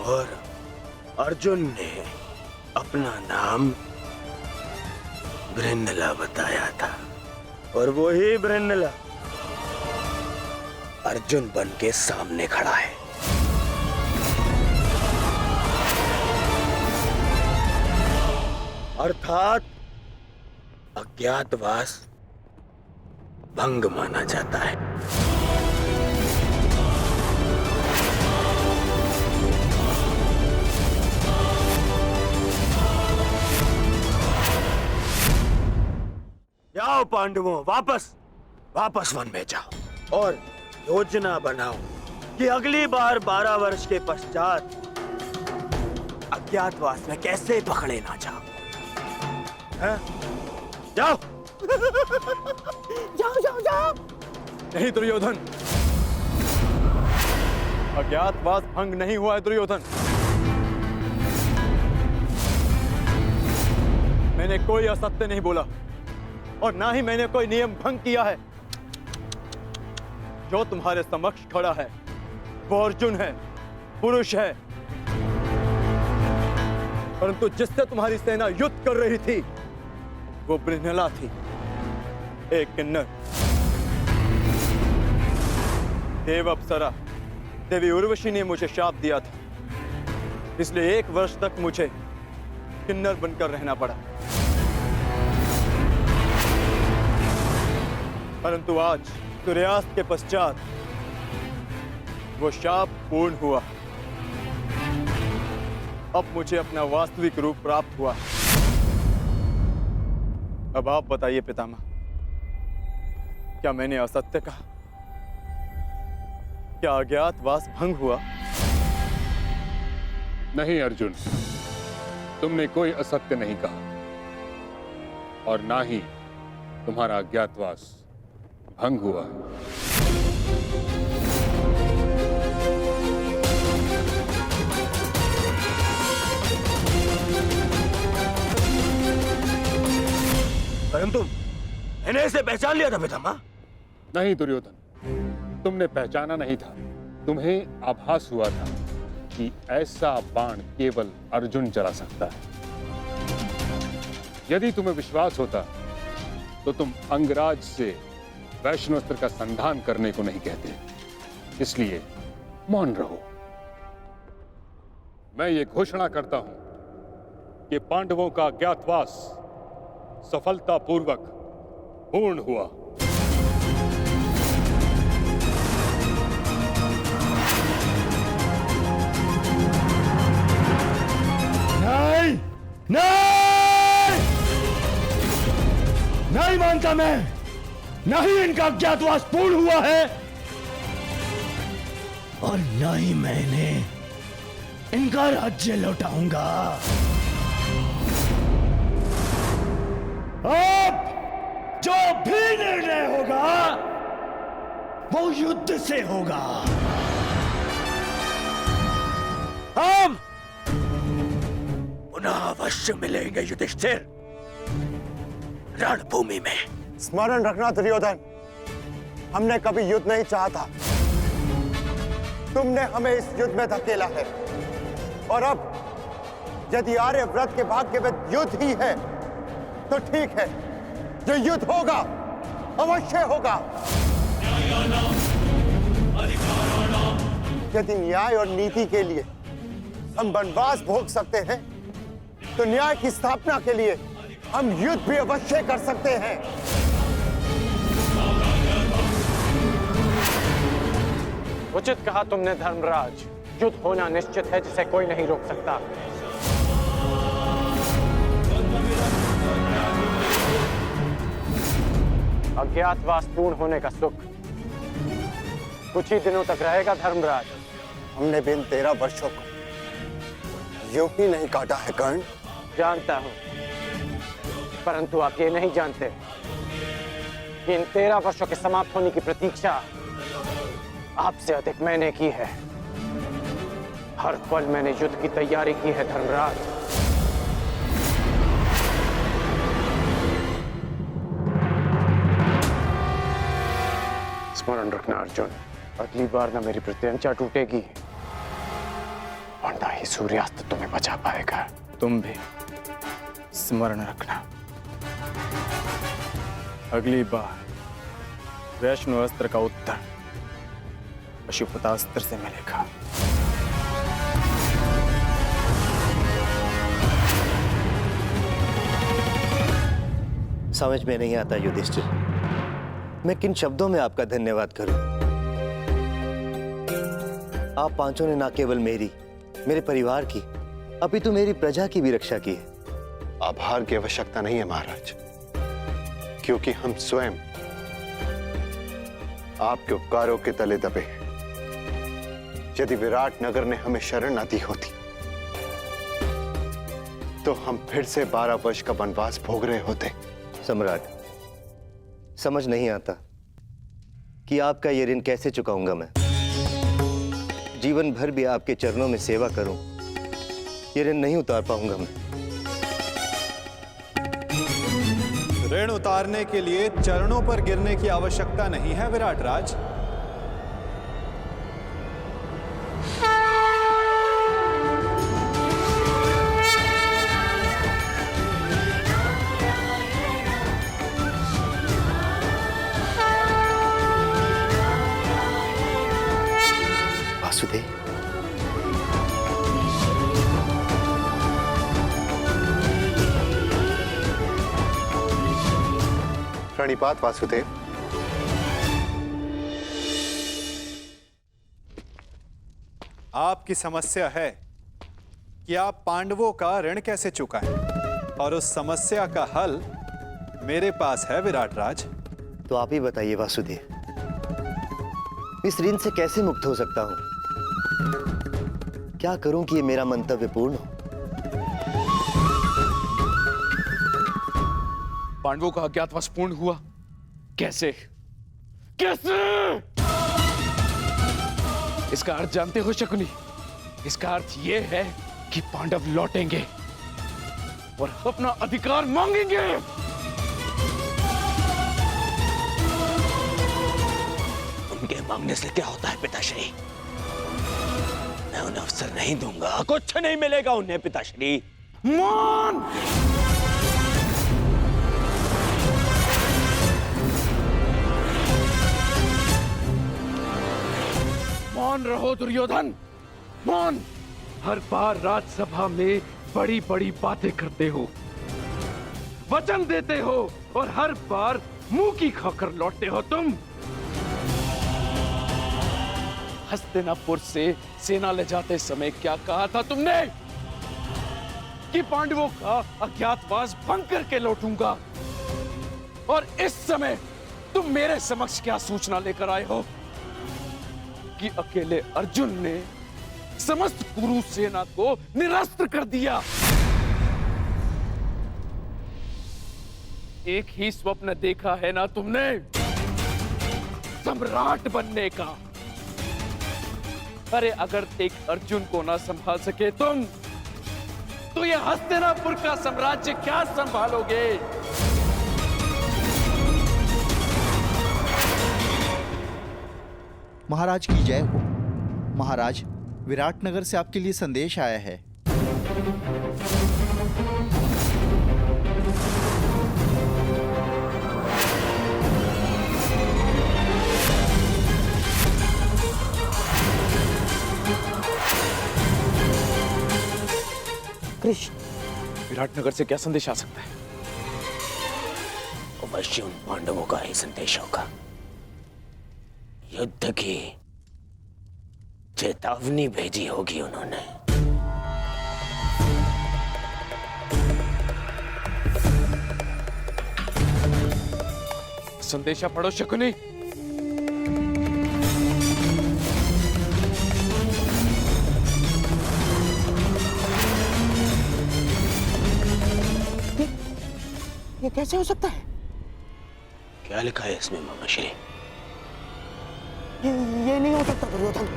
और अर्जुन ने अपना नाम बृहन्नला बताया था, और वो ही बृहन्नला अर्जुन बन के सामने खड़ा है। अर्थात अज्ञातवास भंग माना जाता है। जाओ पांडवों, वापस वन में जाओ और योजना बनाओ कि अगली बार 12 वर्ष के पश्चात अज्ञातवास में कैसे पकड़े ना जाओ। जाओ जाओ जाओ जाओ। नहीं दुर्योधन, अज्ञातवास भंग नहीं हुआ है दुर्योधन। मैंने कोई असत्य नहीं बोला और ना ही मैंने कोई नियम भंग किया है। जो तुम्हारे समक्ष खड़ा है वो अर्जुन है, पुरुष है, परंतु जिससे तुम्हारी सेना युद्ध कर रही थी वो बृहन्नला थी, एक किन्नर। देव अप्सरा देवी उर्वशी ने मुझे शाप दिया था, इसलिए 1 वर्ष तक मुझे किन्नर बनकर रहना पड़ा। परंतु आज सूर्यास्त के पश्चात वो शाप पूर्ण हुआ। अब मुझे अपना वास्तविक रूप प्राप्त हुआ। अब आप बताइए पितामह, क्या मैंने असत्य कहा? क्या अज्ञातवास भंग हुआ? नहीं अर्जुन, तुमने कोई असत्य नहीं कहा और ना ही तुम्हारा अज्ञातवास भंग हुआ। परंतु मैंने इसे पहचान लिया था पितामह। नहीं दुर्योधन, तुमने पहचाना नहीं था। तुम्हें आभास हुआ था कि ऐसा बाण केवल अर्जुन चला सकता है। यदि तुम्हें विश्वास होता तो तुम अंगराज से वैष्णोस्त्र का संधान करने को नहीं कहते। इसलिए मौन रहो। मैं ये घोषणा करता हूं कि पांडवों का अज्ञातवास सफलतापूर्वक पूर्ण हुआ। नहीं नहीं मानता मैं। नहीं इनका अज्ञातवास पूर्ण हुआ है और न ही मैंने इनका राज्य लौटाऊंगा। अब जो भी निर्णय होगा वो युद्ध से होगा। हम पुनः अवश्य मिलेंगे युधिष्ठिर, रणभूमि में। स्मरण रखना दुर्योधन, हमने कभी युद्ध नहीं चाहा था। तुमने हमें इस युद्ध में धकेला है और अब यदि आर्यव्रत के भाग्य में युद्ध ही है तो ठीक है, जो युद्ध होगा अवश्य होगा। यदि न्याय और नीति के लिए हम वनवास भोग सकते हैं तो न्याय की स्थापना के लिए हम युद्ध भी अवश्य कर सकते हैं। उचित कहा तुमने धर्मराज। युद्ध होना निश्चित है जिसे कोई नहीं रोक सकता। अज्ञातवास पूर्ण होने का सुख कुछ ही दिनों तक रहेगा धर्मराज। हमने बिन 13 वर्षों को यूं ही नहीं काटा है कर्ण। जानता हूं, परंतु आप ये नहीं जानते कि इन 13 वर्षों के समाप्त होने की प्रतीक्षा आपसे अधिक मैंने की है। हर पल मैंने युद्ध की तैयारी की है धर्मराज। स्मरण रखना अर्जुन, अगली बार ना मेरी प्रत्यंचा टूटेगी और ना ही सूर्यास्त तुम्हें बचा पाएगा। तुम भी स्मरण रखना, अगली बार वैष्णो अस्त्र का उत्तर पशुपतास्त्र से मिलेगा। समझ में नहीं आता युधिष्ठिर, मैं किन शब्दों में आपका धन्यवाद करूं। आप पांचों ने न केवल मेरी, मेरे परिवार की, अपितु मेरी प्रजा की भी रक्षा की है। आभार की आवश्यकता नहीं है महाराज, क्योंकि हम स्वयं आपके उपकारों के तले दबे हैं। यदि विराट नगर ने हमें शरण न दी होती तो हम फिर से 12 वर्ष का वनवास भोग रहे होते। सम्राट, समझ नहीं आता कि आपका ये ऋण कैसे चुकाऊंगा मैं। जीवन भर भी आपके चरणों में सेवा करूं, ये ऋण नहीं उतार पाऊंगा मैं। ऋण उतारने के लिए चरणों पर गिरने की आवश्यकता नहीं है विराट राज। वासुदेव, प्रणिपात वासुदेव। आपकी समस्या है कि आप पांडवों का ऋण कैसे चुकाएं, और उस समस्या का हल मेरे पास है विराट राज। तो आप ही बताइए वासुदेव, इस ऋण से कैसे मुक्त हो सकता हूं? क्या करूं कि ये मेरा मंतव्य पूर्ण हो? पांडवों का अज्ञातवास पूर्ण हुआ कैसे? कैसे? इसका अर्थ जानते हो शकुनी? इसका अर्थ यह है कि पांडव लौटेंगे और अपना अधिकार मांगेंगे। उनके मांगने से क्या होता है पिताश्री? मैं उन्हें अवसर नहीं दूंगा, कुछ नहीं मिलेगा उन्हें पिताश्री। मान! मान रहो दुर्योधन, मान! हर बार राज्यसभा में बड़ी बड़ी बातें करते हो, वचन देते हो और हर बार मुंह की खाकर लौटते हो तुम। हस्तिनापुर से सेना ले जाते समय क्या कहा था तुमने? कि पांडवों का अज्ञातवास भंग करके लौटूंगा। और इस समय तुम मेरे समक्ष क्या सूचना लेकर आए हो? कि अकेले अर्जुन ने समस्त कुरु सेना को निरस्त्र कर दिया। एक ही स्वप्न देखा है ना तुमने, सम्राट बनने का। अरे अगर एक अर्जुन को ना संभाल सके तुम, तो ये हस्तिनापुर का साम्राज्य क्या संभालोगे? महाराज की जय हो। महाराज, विराटनगर से आपके लिए संदेश आया है। कृष्ण, विराटनगर से क्या संदेश आ सकता है? अवश्य उन पांडवों का ही संदेश होगा। युद्ध की चेतावनी भेजी होगी उन्होंने। संदेशा पढ़ो शकुनी। ये कैसे हो सकता है? क्या लिखा है इसमें मामाश्री? ये नहीं हो सकता दुर्योधन।